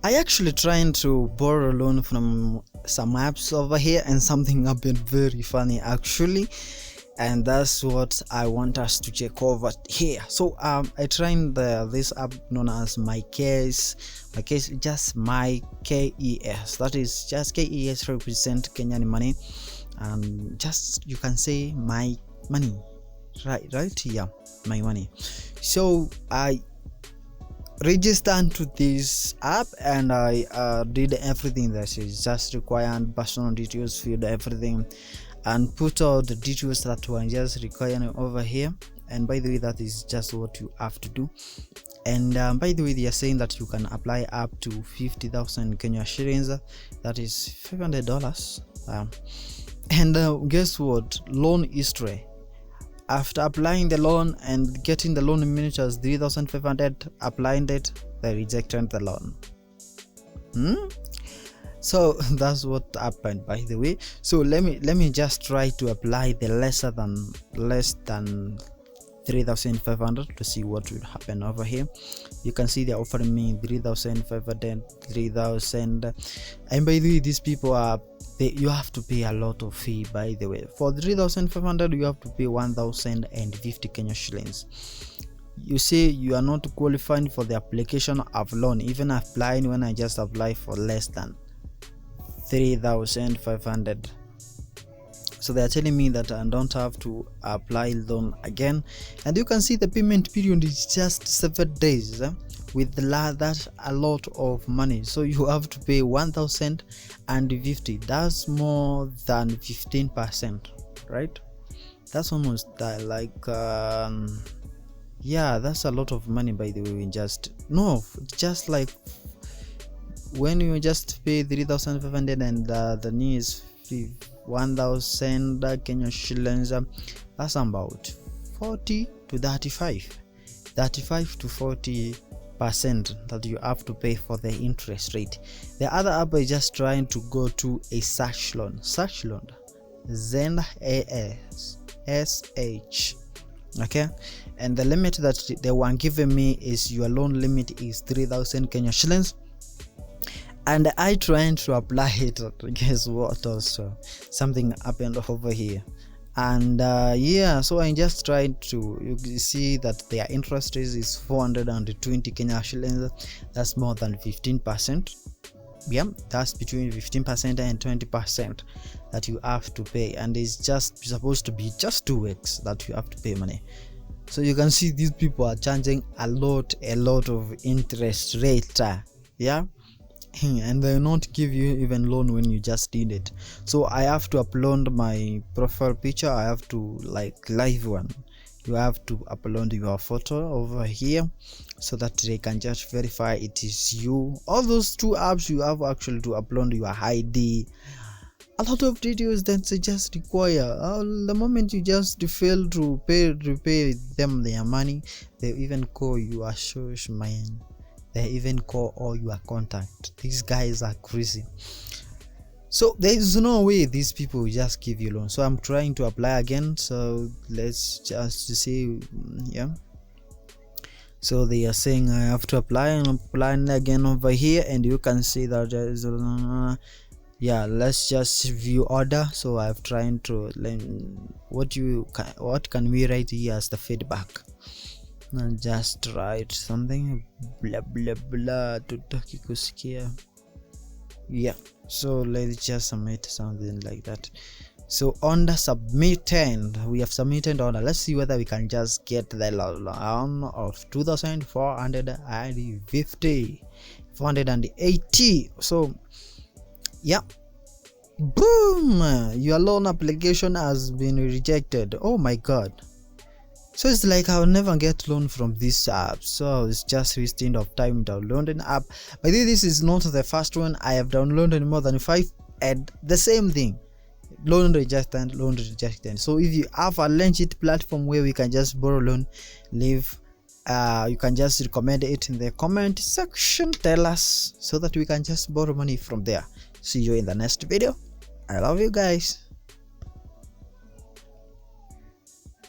I actually trying to borrow a loan from some apps over here, and something happened very funny actually, and that's what I want us to check over here. So I tried this app known as Mykes. Mykes, just MyKES, that is just KES represent Kenyan money, and just you can say my money, right here, my money. So I registered to this app, and I did everything that is just required, personal details, filled everything, and put out the details that were just required over here. And by the way, that is just what you have to do. And by the way, they are saying that you can apply up to 50,000 Kenya shillings, that is $500. And guess what? Loan history. After applying the loan and getting the loan in minutes as 3,500, applying it, they rejected the loan. So that's what happened, by the way. So let me just try to apply the less than 3,500 to see what will happen over here. You can see they're offering me 3,500, 3,000, and by the way, these people are you have to pay a lot of fee. By the way, for 3,500 you have to pay 1,050 Kenya shillings. You say you are not qualifying for the application of loan, even applying when I just apply for less than 3,500. So they are telling me that I don't have to apply loan again. And you can see the payment period is just 7 days, with that a lot of money. So you have to pay 1,050. That's more than 15%, right? That's almost yeah, that's a lot of money, by the way. Just like when you just pay 3,500 and the new is 1,000 Kenya shillings, that's about 40 to 35 to 40% that you have to pay for the interest rate. The other app is just trying to go to a zash loan, ZASH, okay, and the limit that they were giving me is your loan limit is 3,000 Kenya shillings. And I tried to apply it. Guess what? Also, something happened over here, and yeah. So I just tried to. You see that their interest rate is 420 Kenya shillings. That's more than 15%. Yeah, that's between 15% and 20% that you have to pay, and it's just supposed to be just 2 weeks that you have to pay money. So you can see these people are charging a lot of interest rate. Yeah. And they not give you even loan when you just need it. So I have to upload my profile picture. I have to live one. You have to upload your photo over here so that they can just verify it is you. All those 2 apps, you have actually to upload your ID, a lot of details that they just require. The moment you just fail to repay them their money, they even call you a shush man. They even call all your contact. These guys are crazy. So there is no way these people will just give you loan. So I'm trying to apply again. So let's just see. Yeah. So they are saying I have to apply, and I'm applying again over here, and you can see that there is yeah. Let's just view order. So I've tried to what can we write here as the feedback. And just write something blah blah blah tutaki kusikia. Yeah, so let's just submit something like that. So under submitted, we have submitted order. Let's see whether we can just get the loan of 2,450, 480. So yeah, boom, your loan application has been rejected. Oh my god. So it's like I'll never get loan from this app. So it's just wasting of time downloading app. But this is not the first one. I have downloaded more than 5 and the same thing. Loan rejected. So if you have a legit platform where we can just borrow loan, you can just recommend it in the comment section. Tell us so that we can just borrow money from there. See you in the next video. I love you guys.